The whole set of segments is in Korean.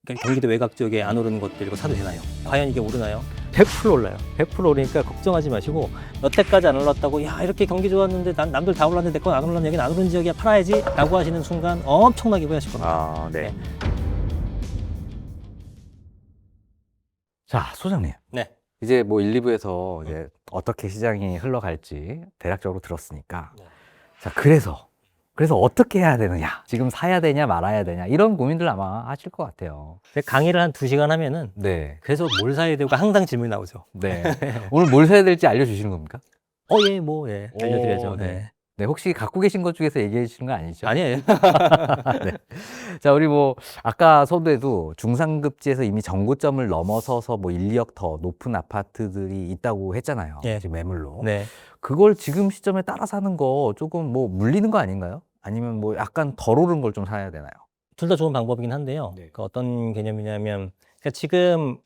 그러니까 경기도 외곽 지역에 안 오르는 것들 이거 사도 되나요? 과연 이게 오르나요? 100% 올라요. 100% 오르니까 걱정하지 마시고 여태까지 안 올랐다고 야 이렇게 경기 좋았는데 남들 다 올랐는데 내 건 안 올랐네 여기는 안 오른 지역이야 팔아야지 라고 하시는 순간 엄청나게 후회하실 겁니다. 아, 네. 자, 소장님. 네. 이제 뭐 1, 2부에서 이제 어떻게 시장이 흘러갈지 대략적으로 들었으니까. 네. 자, 그래서 어떻게 해야 되느냐? 지금 사야 되냐 말아야 되냐? 이런 고민들 아마 하실 것 같아요. 강의를 한 2시간 하면은 네. 계속 뭘 사야 되고 항상 질문이 나오죠. 네. 오늘 뭘 사야 될지 알려주시는 겁니까? 예, 알려드려야죠. 오, 네. 네. 네, 혹시 갖고 계신 것 중에서 얘기해 주시는 거 아니죠? 아니에요. 네. 자, 우리 뭐 아까 서두에도 중상급지에서 이미 정고점을 넘어서서 뭐 1, 2억 더 높은 아파트들이 있다고 했잖아요. 예. 지금 매물로. 네. 그걸 지금 시점에 따라 사는 거 조금 뭐 물리는 거 아닌가요? 아니면 뭐 약간 덜 오른 걸 좀 사야 되나요? 둘 다 좋은 방법이긴 한데요. 네. 그 어떤 개념이냐면 그러니까 지금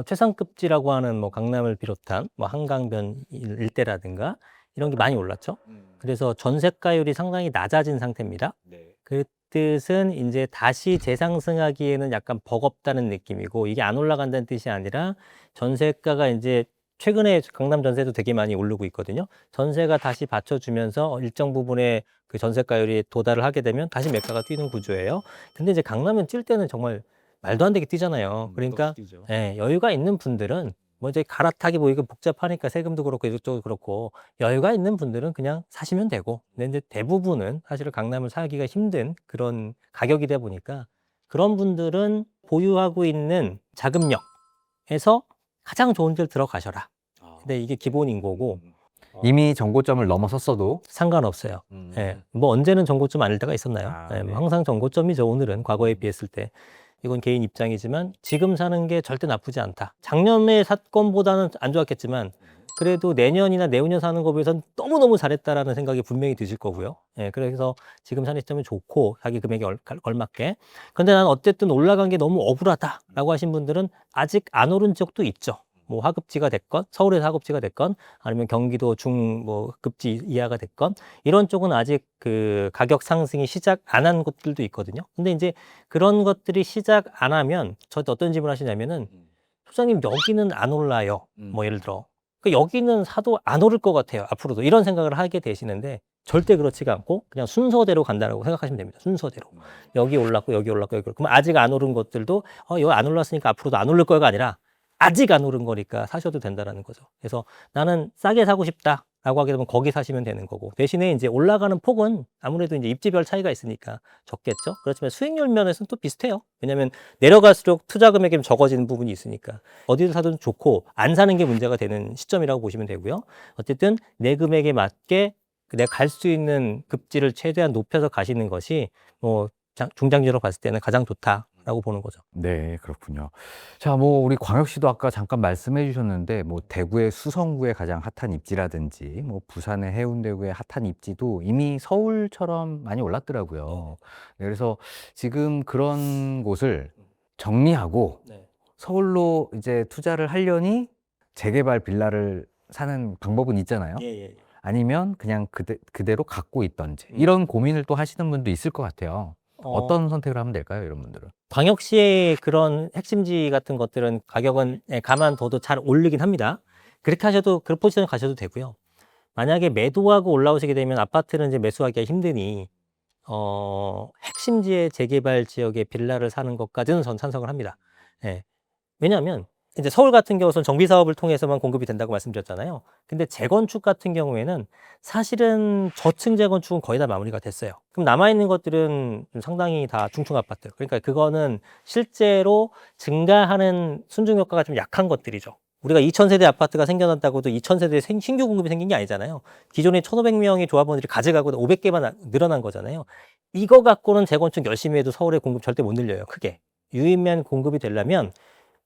최상급지라고 하는 뭐 강남을 비롯한 뭐 한강변 일대라든가 이런 게 많이 올랐죠. 그래서 전세가율이 상당히 낮아진 상태입니다. 네. 그 뜻은 이제 다시 재상승하기에는 약간 버겁다는 느낌이고 이게 안 올라간다는 뜻이 아니라 전세가가 이제 최근에 강남 전세도 되게 많이 오르고 있거든요. 전세가 다시 받쳐주면서 일정 부분의 그 전세가율이 도달을 하게 되면 다시 매가가 뛰는 구조예요. 근데 이제 강남은 뛸 때는 정말 말도 안 되게 뛰잖아요. 그러니까 여유가 있는 분들은 뭐 이제 갈아타기 뭐 이거 복잡하니까 세금도 그렇고 이것도 그렇고 여유가 있는 분들은 그냥 사시면 되고 근데 이제 대부분은 사실은 강남을 사기가 힘든 그런 가격이다 보니까 그런 분들은 보유하고 있는 자금력에서 가장 좋은 데를 들어가셔라. 근데 이게 기본인 거고 이미 정고점을 넘어섰어도 상관없어요. 예, 뭐 언제는 정고점 아닐 때가 있었나요? 예, 뭐 네. 항상 정고점이죠. 오늘은 과거에 비했을 때. 이건 개인 입장이지만 지금 사는 게 절대 나쁘지 않다. 작년에 샀건보다는 안 좋았겠지만 그래도 내년이나 내후년 사는 거 비해서는 너무너무 잘했다라는 생각이 분명히 드실 거고요. 예, 그래서 지금 사는 시점이 좋고 자기 금액에 걸맞게. 근데 난 어쨌든 올라간 게 너무 억울하다라고 하신 분들은 아직 안 오른 지역도 있죠. 뭐 하급지가 됐건 서울에서 하급지가 됐건 아니면 경기도 중 뭐 급지 이하가 됐건 이런 쪽은 아직 그 가격 상승이 시작 안 한 곳들도 있거든요. 근데 이제 그런 것들이 시작 안 하면 저한테 어떤 질문을 하시냐면은 소장님 여기는 안 올라요. 뭐 예를 들어 여기는 사도 안 오를 것 같아요. 앞으로도 이런 생각을 하게 되시는데 절대 그렇지가 않고 그냥 순서대로 간다라고 생각하시면 됩니다. 순서대로 여기 올랐고 여기 올랐고 여기 올랐고 그럼 아직 안 오른 것들도 여기 안 올랐으니까 앞으로도 안 오를 거가 아니라 아직 안 오른 거니까 사셔도 된다라는 거죠. 그래서 나는 싸게 사고 싶다라고 하게 되면 거기 사시면 되는 거고 대신에 이제 올라가는 폭은 아무래도 이제 입지별 차이가 있으니까 적겠죠. 그렇지만 수익률 면에서는 또 비슷해요. 왜냐하면 내려갈수록 투자 금액이 좀 적어지는 부분이 있으니까 어디를 사든 좋고 안 사는 게 문제가 되는 시점이라고 보시면 되고요. 어쨌든 내 금액에 맞게 내가 갈 수 있는 급지를 최대한 높여서 가시는 것이 뭐 중장기적으로 봤을 때는 가장 좋다라고 보는 거죠. 네, 그렇군요. 자, 뭐 우리 광역시도 아까 잠깐 말씀해 주셨는데 뭐 대구의 수성구의 가장 핫한 입지라든지 뭐 부산의 해운대구의 핫한 입지도 이미 서울처럼 많이 올랐더라고요. 네, 그래서 지금 그런 곳을 정리하고 네. 서울로 이제 투자를 하려니 재개발 빌라를 사는 방법은 있잖아요. 예. 아니면 그냥 그대로 갖고 있던지 이런 고민을 또 하시는 분도 있을 것 같아요. 어떤 선택을 하면 될까요, 이런 분들은? 광역시의 그런 핵심지 같은 것들은 가격은 가만둬도 잘 오르긴 합니다. 그렇게 하셔도 그 포지션 가셔도 되고요. 만약에 매도하고 올라오시게 되면 아파트는 이제 매수하기가 힘드니 핵심지의 재개발 지역에 빌라를 사는 것까지는 전 찬성을 합니다. 예. 왜냐하면 이제 서울 같은 경우는 정비 사업을 통해서만 공급이 된다고 말씀드렸잖아요. 근데 재건축 같은 경우에는 사실은 저층 재건축은 거의 다 마무리가 됐어요. 그럼 남아있는 것들은 좀 상당히 다 중층 아파트. 그러니까 그거는 실제로 증가하는 순증 효과가 좀 약한 것들이죠. 우리가 2,000세대 아파트가 생겨났다고도 2,000세대 신규 공급이 생긴 게 아니잖아요. 기존에 1,500명의 조합원들이 가져가고 500개만 늘어난 거잖아요. 이거 갖고는 재건축 열심히 해도 서울의 공급 절대 못 늘려요. 크게. 유인면 공급이 되려면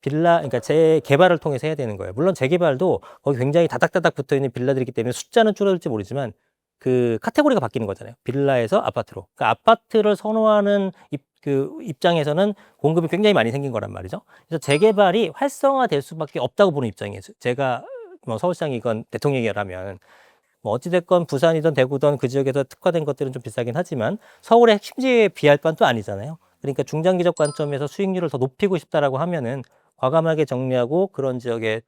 그러니까 재개발을 통해서 해야 되는 거예요. 물론 재개발도 거기 굉장히 다닥다닥 붙어 있는 빌라들이기 때문에 숫자는 줄어들지 모르지만 그 카테고리가 바뀌는 거잖아요. 빌라에서 아파트로. 그러니까 아파트를 선호하는 입장에서는 공급이 굉장히 많이 생긴 거란 말이죠. 그래서 재개발이 활성화될 수밖에 없다고 보는 입장이에요. 제가 뭐 서울시장이 이건 대통령이라면 뭐 어찌됐건 부산이든 대구든 그 지역에서 특화된 것들은 좀 비싸긴 하지만 서울의 핵심지에 비할 바는 또 아니잖아요. 그러니까 중장기적 관점에서 수익률을 더 높이고 싶다라고 하면은 과감하게 정리하고 그런 지역에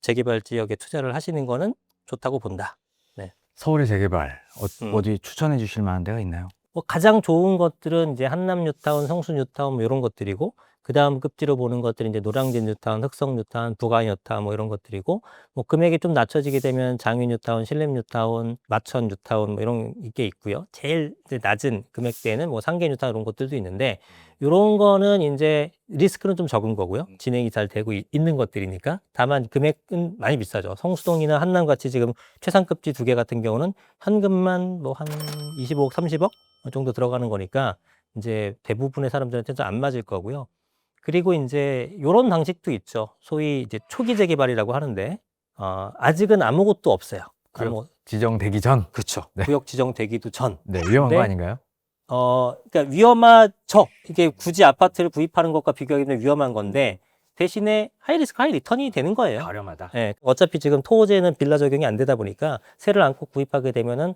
재개발 지역에 투자를 하시는 거는 좋다고 본다. 네. 서울의 재개발 음. 어디 추천해 주실 만한 데가 있나요? 뭐 가장 좋은 것들은 이제 한남 뉴타운, 성수 뉴타운 뭐 이런 것들이고 그다음 급지로 보는 것들이 이제 노량진 뉴타운, 흑성 뉴타운, 부가인 뉴타운 뭐 이런 것들이고 뭐 금액이 좀 낮춰지게 되면 장유 뉴타운, 신림 뉴타운, 마천 뉴타운 뭐 이런 게 있고요. 제일 이제 낮은 금액대에는 뭐 상계 뉴타운 이런 것들도 있는데 요런 거는 이제 리스크는 좀 적은 거고요. 진행이 잘 되고 있는 것들이니까. 다만 금액은 많이 비싸죠. 성수동이나 한남 같이 지금 최상급지 두 개 같은 경우는 현금만 뭐 한 25억, 30억 정도 들어가는 거니까 이제 대부분의 사람들한테는 좀 안 맞을 거고요. 그리고 이제 요런 방식도 있죠. 소위 이제 초기 재개발이라고 하는데 아직은 아무것도 없어요. 구역 지정되기 전. 그렇죠. 네. 구역 지정되기도 전. 네, 위험한 근데 거 아닌가요? 그러니까 위험하죠. 이게 굳이 아파트를 구입하는 것과 비교하기는 위험한 건데 대신에 하이 리스크 하이 리턴이 되는 거예요. 저렴하다. 예, 어차피 지금 토지에는 빌라 적용이 안 되다 보니까 세를 안고 구입하게 되면은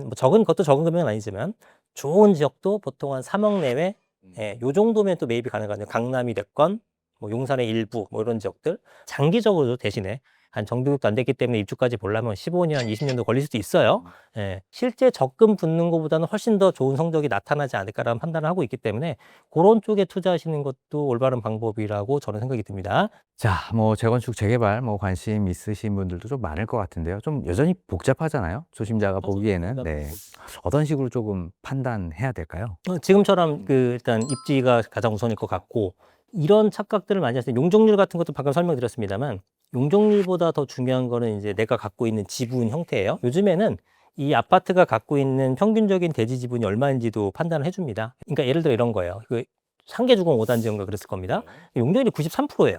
뭐 적은 것도 적은 금액은 아니지만 좋은 지역도 보통 한 3억 내외, 예, 요 정도면 또 매입이 가능하거든요. 강남이 됐건 뭐 용산의 일부 뭐 이런 지역들 장기적으로 대신에 한 정비국도 안 됐기 때문에 입주까지 보려면 15년, 20년도 걸릴 수도 있어요. 예, 실제 적금 붙는 것보다는 훨씬 더 좋은 성적이 나타나지 않을까라는 판단을 하고 있기 때문에 그런 쪽에 투자하시는 것도 올바른 방법이라고 저는 생각이 듭니다. 자, 뭐 재건축, 재개발 뭐 관심 있으신 분들도 좀 많을 것 같은데요. 좀 여전히 복잡하잖아요. 초심자가 보기에는. 네. 어떤 식으로 조금 판단해야 될까요? 지금처럼 일단 입지가 가장 우선일 것 같고 이런 착각들을 많이 하세요. 용적률 같은 것도 방금 설명드렸습니다만 용적률보다 더 중요한 거는 이제 내가 갖고 있는 지분 형태예요. 요즘에는 이 아파트가 갖고 있는 평균적인 대지 지분이 얼마인지도 판단을 해줍니다. 그러니까 예를 들어 이런 거예요. 상계주공 5단지인가 그랬을 겁니다. 용적률이 93%예요.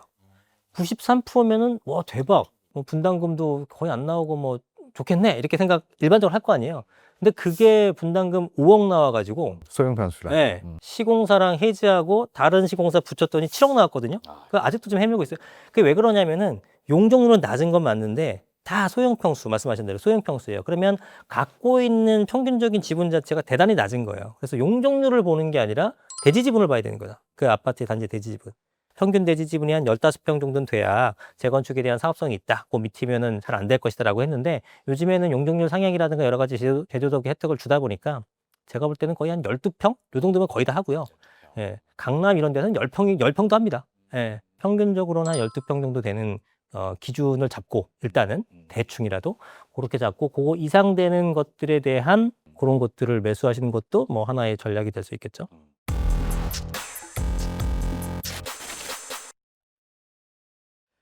93%면은 와 대박. 뭐 분담금도 거의 안 나오고 뭐 좋겠네 이렇게 생각 일반적으로 할 거 아니에요. 근데 그게 분담금 5억 나와가지고 소형 변수라. 네, 시공사랑 해지하고 다른 시공사 붙였더니 7억 나왔거든요. 그 아직도 좀 헤매고 있어요. 그게 왜 그러냐면은 용적률은 낮은 건 맞는데 다 소형 평수 말씀하신 대로 소형 평수예요. 그러면 갖고 있는 평균적인 지분 자체가 대단히 낮은 거예요. 그래서 용적률을 보는 게 아니라 대지 지분을 봐야 되는 거다. 그 아파트의 단지 대지 지분. 평균 대지 지분이 한 15평 정도는 돼야 재건축에 대한 사업성이 있다. 그 밑이면은 잘 안 될 것이다라고 했는데 요즘에는 용적률 상향이라든가 여러 가지 제도적 혜택을 주다 보니까 제가 볼 때는 거의 한 12평? 요 정도면 거의 다 하고요. 예, 강남 이런 데는 10평도 합니다. 예, 평균적으로는 한 12평 정도 되는 기준을 잡고 일단은 대충이라도 그렇게 잡고 그거 이상 되는 것들에 대한 그런 것들을 매수하시는 것도 뭐 하나의 전략이 될 수 있겠죠.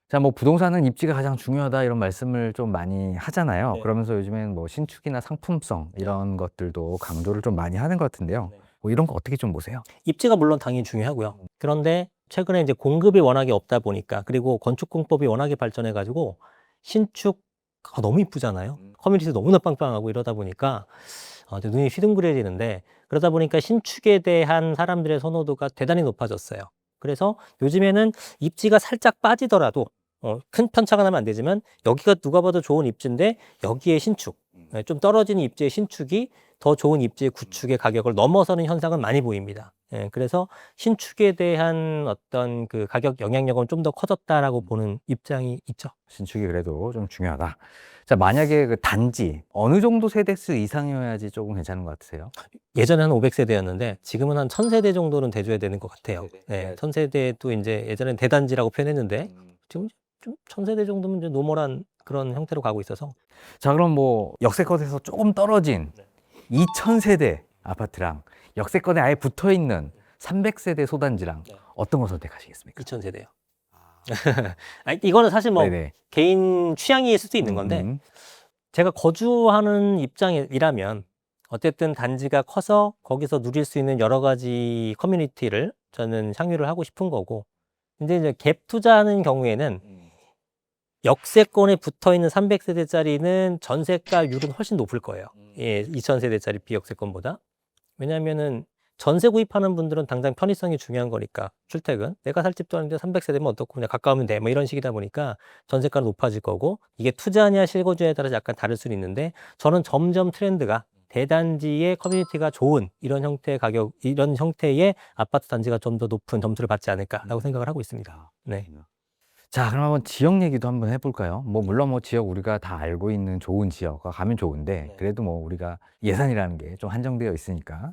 자, 뭐 부동산은 입지가 가장 중요하다 이런 말씀을 좀 많이 하잖아요. 네. 그러면서 요즘에는 뭐 신축이나 상품성 이런 것들도 강조를 좀 많이 하는 것 같은데요. 네. 뭐 이런 거 어떻게 좀 보세요? 입지가 물론 당연히 중요하고요. 그런데 최근에 이제 공급이 워낙에 없다 보니까 그리고 건축공법이 워낙에 발전해 가지고 신축 너무 이쁘잖아요. 커뮤니티도 너무나 빵빵하고 이러다 보니까 눈이 휘둥그레지는데 그러다 보니까 신축에 대한 사람들의 선호도가 대단히 높아졌어요. 그래서 요즘에는 입지가 살짝 빠지더라도 큰 편차가 나면 안 되지만 여기가 누가 봐도 좋은 입지인데 여기에 신축, 좀 떨어지는 입지의 신축이 더 좋은 입지의 구축의 가격을 넘어서는 현상은 많이 보입니다. 예, 그래서 신축에 대한 어떤 그 가격 영향력은 좀 더 커졌다라고 보는 입장이 있죠. 신축이 그래도 좀 중요하다. 자, 만약에 그 단지 어느 정도 세대수 이상이어야지 조금 괜찮은 것 같으세요? 예전에 한 500세대였는데 지금은 한 1000세대 정도는 돼줘야 되는 것 같아요. 네, 1000세대도 이제 예전엔 대단지라고 표현했는데 지금 좀 1000세대 정도면 이제 노멀한 그런 형태로 가고 있어서 자, 그럼 뭐 역세권에서 조금 떨어진 2000세대 아파트랑 역세권에 아예 붙어 있는 300세대 소단지랑 어떤 거 선택하시겠습니까? 2000세대요. 이거는 사실 뭐 네네. 개인 취향일 수도 있는 건데 제가 거주하는 입장이라면 어쨌든 단지가 커서 거기서 누릴 수 있는 여러 가지 커뮤니티를 저는 향유를 하고 싶은 거고 근데 이제 갭 투자하는 경우에는 역세권에 붙어 있는 300세대짜리는 전세가율은 훨씬 높을 거예요. 예, 2000세대짜리 비역세권보다. 왜냐면은 전세 구입하는 분들은 당장 편의성이 중요한 거니까 출퇴근 내가 살 집도 아닌데 300세대면 어떻고 그냥 가까우면 돼 뭐 이런 식이다 보니까 전세가는 높아질 거고 이게 투자냐 실거주냐에 따라서 약간 다를 수는 있는데 저는 점점 트렌드가 대단지의 커뮤니티가 좋은 이런 형태의 가격, 이런 형태의 아파트 단지가 좀 더 높은 점수를 받지 않을까라고 생각을 하고 있습니다. 네. 자, 그럼 한번 지역 얘기도 한번 해볼까요? 뭐 물론 뭐 지역 우리가 다 알고 있는 좋은 지역 가면 좋은데 네. 그래도 뭐 우리가 예산이라는 게 좀 한정되어 있으니까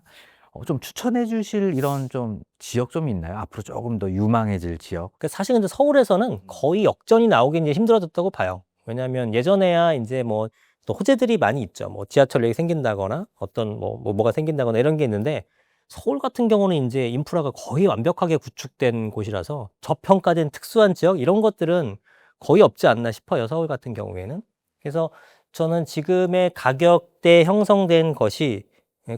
좀 추천해 주실 이런 좀 지역 좀 있나요? 앞으로 조금 더 유망해질 지역? 그 사실 근데 서울에서는 거의 역전이 나오기 이제 힘들어졌다고 봐요. 왜냐하면 예전에야 이제 뭐 또 호재들이 많이 있죠. 뭐 지하철역이 생긴다거나 어떤 뭐가 생긴다거나 이런 게 있는데 서울 같은 경우는 이제 인프라가 거의 완벽하게 구축된 곳이라서 저평가된 특수한 지역 이런 것들은 거의 없지 않나 싶어요. 서울 같은 경우에는. 그래서 저는 지금의 가격대 형성된 것이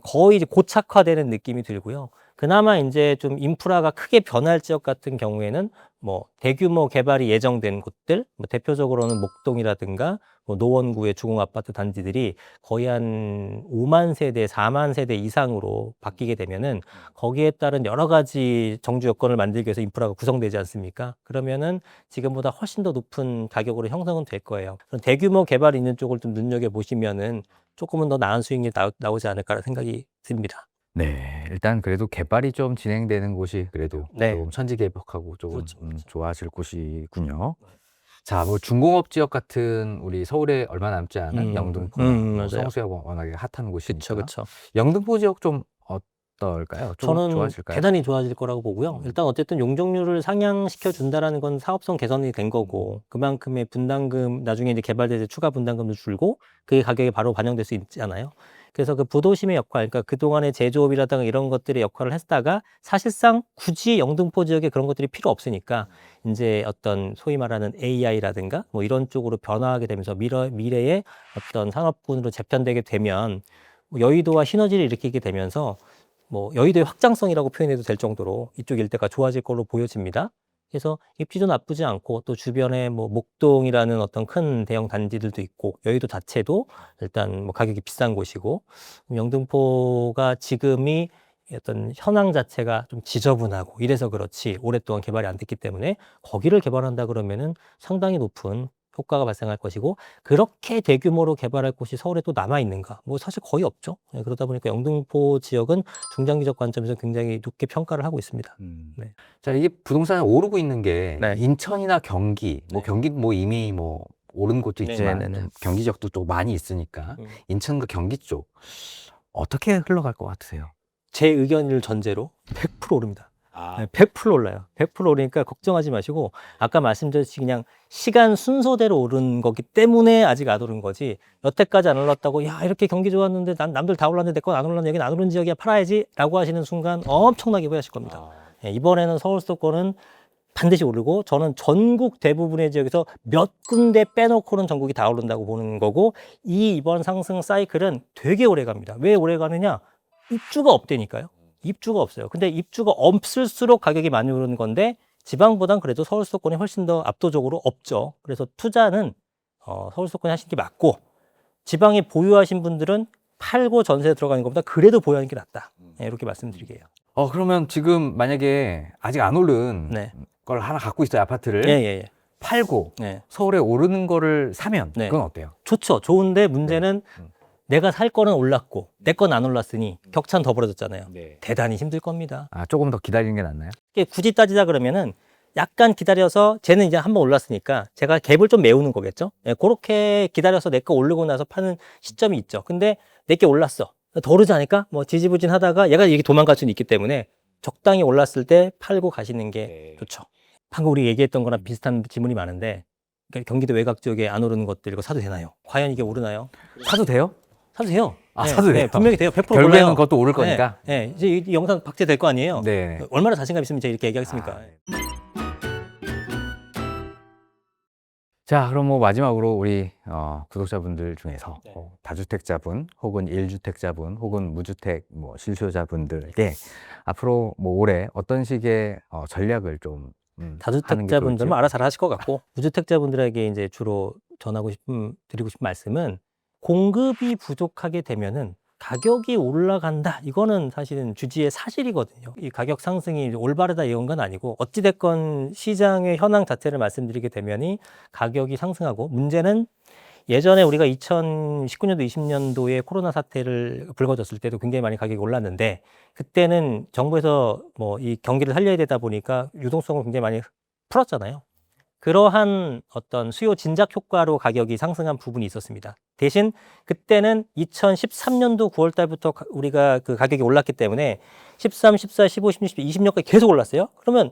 거의 이제 고착화되는 느낌이 들고요. 그나마 이제 좀 인프라가 크게 변할 지역 같은 경우에는 뭐 대규모 개발이 예정된 곳들, 뭐 대표적으로는 목동이라든가 뭐 노원구의 주공 아파트 단지들이 거의 한 5만 세대, 4만 세대 이상으로 바뀌게 되면은 거기에 따른 여러 가지 정주 여건을 만들기 위해서 인프라가 구성되지 않습니까? 그러면은 지금보다 훨씬 더 높은 가격으로 형성은 될 거예요. 그런 대규모 개발이 있는 쪽을 좀 눈여겨 보시면은 조금은 더 나은 수익이 나오지 않을까라는 생각이 듭니다. 네, 일단 그래도 개발이 좀 진행되는 곳이 그래도 네. 좀 천지개벽하고 조금 그렇죠, 그렇죠. 좋아질 곳이군요. 자, 뭐 중공업 지역 같은 우리 서울에 얼마 남지 않은 영등포나 뭐 맞아요. 성수가 워낙에 핫한 그쵸, 곳이니까 그쵸. 영등포 지역 좀 어떨까요? 좀 저는 좋아질까요? 대단히 좋아질 거라고 보고요. 일단 어쨌든 용적률을 상향시켜 준다라는 건 사업성 개선이 된 거고, 그만큼의 분담금, 나중에 이제 개발될 때 추가 분담금도 줄고, 그게 가격에 바로 반영될 수 있잖아요. 그래서 그 부도심의 역할, 그러니까 그동안의 제조업이라든가 이런 것들의 역할을 했다가 사실상 굳이 영등포 지역에 그런 것들이 필요 없으니까 이제 어떤 소위 말하는 AI라든가 뭐 이런 쪽으로 변화하게 되면서 미래의 어떤 산업군으로 재편되게 되면 뭐 여의도와 시너지를 일으키게 되면서 뭐 여의도의 확장성이라고 표현해도 될 정도로 이쪽 일대가 좋아질 걸로 보여집니다. 그래서 입지도 나쁘지 않고 또 주변에 뭐 목동이라는 어떤 큰 대형 단지들도 있고 여의도 자체도 일단 뭐 가격이 비싼 곳이고 영등포가 지금이 어떤 현황 자체가 좀 지저분하고 이래서 그렇지 오랫동안 개발이 안 됐기 때문에 거기를 개발한다 그러면은 상당히 높은 효과가 발생할 것이고 그렇게 대규모로 개발할 곳이 서울에 또 남아 있는가? 뭐 사실 거의 없죠. 그러다 보니까 영등포 지역은 중장기적 관점에서 굉장히 높게 평가를 하고 있습니다. 네. 자, 이게 부동산이 오르고 있는 게 네. 인천이나 경기, 뭐 네. 경기도 뭐 이미 뭐 오른 곳도 있지만 네네네. 좀 경기 지역도 또 많이 있으니까 음. 인천과 경기 쪽 어떻게 흘러갈 것 같으세요? 제 의견을 전제로 100% 오릅니다. 아, 네, 100% 올라요. 100% 오르니까 걱정하지 마시고 아까 말씀드렸듯이 그냥 시간 순서대로 오른 거기 때문에 아직 안 오른 거지 여태까지 안 올랐다고 야 이렇게 경기 좋았는데 난 남들 다 올랐는데 내 건 안 올랐네 여기는 안 오른 지역이야 팔아야지 라고 하시는 순간 엄청나게 후회하실 겁니다. 예, 이번에는 서울 수도권은 반드시 오르고 저는 전국 대부분의 지역에서 몇 군데 빼놓고는 전국이 다 오른다고 보는 거고 이번 상승 사이클은 되게 오래 갑니다. 왜 오래 가느냐? 입주가 없다니까요. 입주가 없어요. 근데 입주가 없을수록 가격이 많이 오르는 건데 지방보단 그래도 서울 수도권이 훨씬 더 압도적으로 없죠. 그래서 투자는 서울 수도권에 하시는 게 맞고 지방에 보유하신 분들은 팔고 전세에 들어가는 것보다 그래도 보유하는 게 낫다. 네, 이렇게 말씀드리게요. 그러면 지금 만약에 아직 안 오른 네. 걸 하나 갖고 있어요, 아파트를. 예, 예, 예. 팔고 네. 서울에 오르는 거를 사면 네. 그건 어때요? 좋죠. 좋은데 문제는 네. 내가 살 거는 올랐고 내 건 안 올랐으니 격차는 더 벌어졌잖아요. 네. 대단히 힘들 겁니다. 아, 조금 더 기다리는 게 낫나요? 이게 굳이 따지자 그러면은 약간 기다려서 쟤는 이제 한번 올랐으니까 제가 갭을 좀 메우는 거겠죠. 예, 그렇게 기다려서 내 거 오르고 나서 파는 시점이 있죠. 근데 내게 올랐어. 더 오르지 않을까? 뭐 지지부진 하다가 얘가 이게 도망갈 수는 있기 때문에 적당히 올랐을 때 팔고 가시는 게 좋죠. 방금 우리 얘기했던 거랑 비슷한 질문이 많은데 그러니까 경기도 외곽 지역에 안 오르는 것들 이거 사도 되나요? 과연 이게 오르나요? 사도 돼요? 사도 돼요. 아, 사도 돼요? 분명히 돼요. 100% 결국에는 올라요. 그것도 오를 거니까. 네, 이제 이 영상 박제될 거 아니에요. 네. 얼마나 자신감 있으면 제가 이렇게 얘기하겠습니까? 아, 네. 자, 그럼 뭐 마지막으로 우리 구독자분들 중에서 네. 다주택자분 혹은 1주택자분 혹은 무주택 뭐 실수요자분들에게 앞으로 뭐 올해 어떤 식의 전략을 좀 하는 게 다주택자분들은 좋을지요? 알아서 잘 하실 것 같고 무주택자분들에게 이제 주로 드리고 싶은 말씀은 공급이 부족하게 되면은 가격이 올라간다. 이거는 사실은 주지의 사실이거든요. 이 가격 상승이 올바르다 이런 건 아니고 어찌됐건 시장의 현황 자체를 말씀드리게 되면이 가격이 상승하고 문제는 예전에 우리가 2019년도, 20년도에 코로나 사태를 불거졌을 때도 굉장히 많이 가격이 올랐는데 그때는 정부에서 뭐 이 경기를 살려야 되다 보니까 유동성을 굉장히 많이 풀었잖아요. 그러한 어떤 수요 진작 효과로 가격이 상승한 부분이 있었습니다. 대신 그때는 2013년도 9월 달부터 우리가 그 가격이 올랐기 때문에 13, 14, 15, 16, 20년까지 계속 올랐어요. 그러면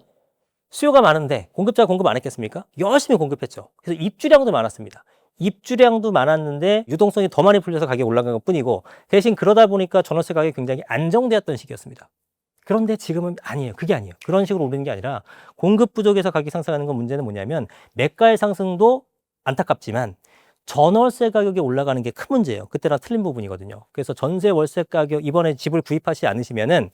수요가 많은데 공급자가 공급 안 했겠습니까? 열심히 공급했죠. 그래서 입주량도 많았습니다. 입주량도 많았는데 유동성이 더 많이 풀려서 가격이 올라간 것 뿐이고 대신 그러다 보니까 전월세 가격이 굉장히 안정되었던 시기였습니다. 그런데 지금은 아니에요. 그게 아니에요. 그런 식으로 오르는 게 아니라 공급 부족에서 가격이 상승하는 건 문제는 뭐냐면 매가의 상승도 안타깝지만 전월세 가격이 올라가는 게 큰 문제예요. 그때랑 틀린 부분이거든요. 그래서 전세 월세 가격 이번에 집을 구입하시지 않으시면은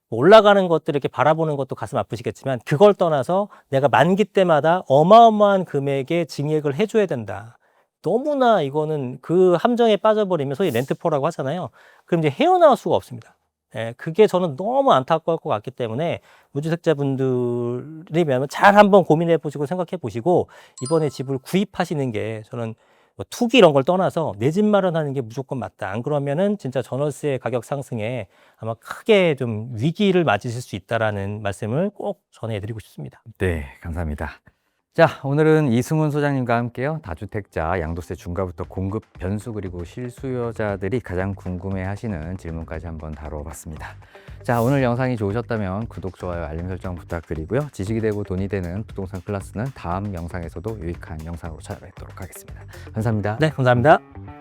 올라가는 것들 이렇게 바라보는 것도 가슴 아프시겠지만 그걸 떠나서 내가 만기 때마다 어마어마한 금액의 증액을 해줘야 된다. 너무나 이거는 그 함정에 빠져버리면 소위 렌트포라고 하잖아요. 그럼 이제 헤어나올 수가 없습니다. 예, 그게 저는 너무 안타까울 것 같기 때문에 무주택자분들이면 잘 한번 고민해 보시고 생각해 보시고 이번에 집을 구입하시는 게 저는 뭐 투기 이런 걸 떠나서 내 집 마련하는 게 무조건 맞다. 안 그러면은 진짜 전월세 가격 상승에 아마 크게 좀 위기를 맞으실 수 있다라는 말씀을 꼭 전해드리고 싶습니다. 네, 감사합니다. 자, 오늘은 이승훈 소장님과 함께요. 다주택자 양도세 중과부터 공급 변수 그리고 실수요자들이 가장 궁금해하시는 질문까지 한번 다뤄봤습니다. 자, 오늘 영상이 좋으셨다면 구독, 좋아요, 알림 설정 부탁드리고요. 지식이 되고 돈이 되는 부동산 클래스는 다음 영상에서도 유익한 영상으로 찾아뵙도록 하겠습니다. 감사합니다. 네, 감사합니다.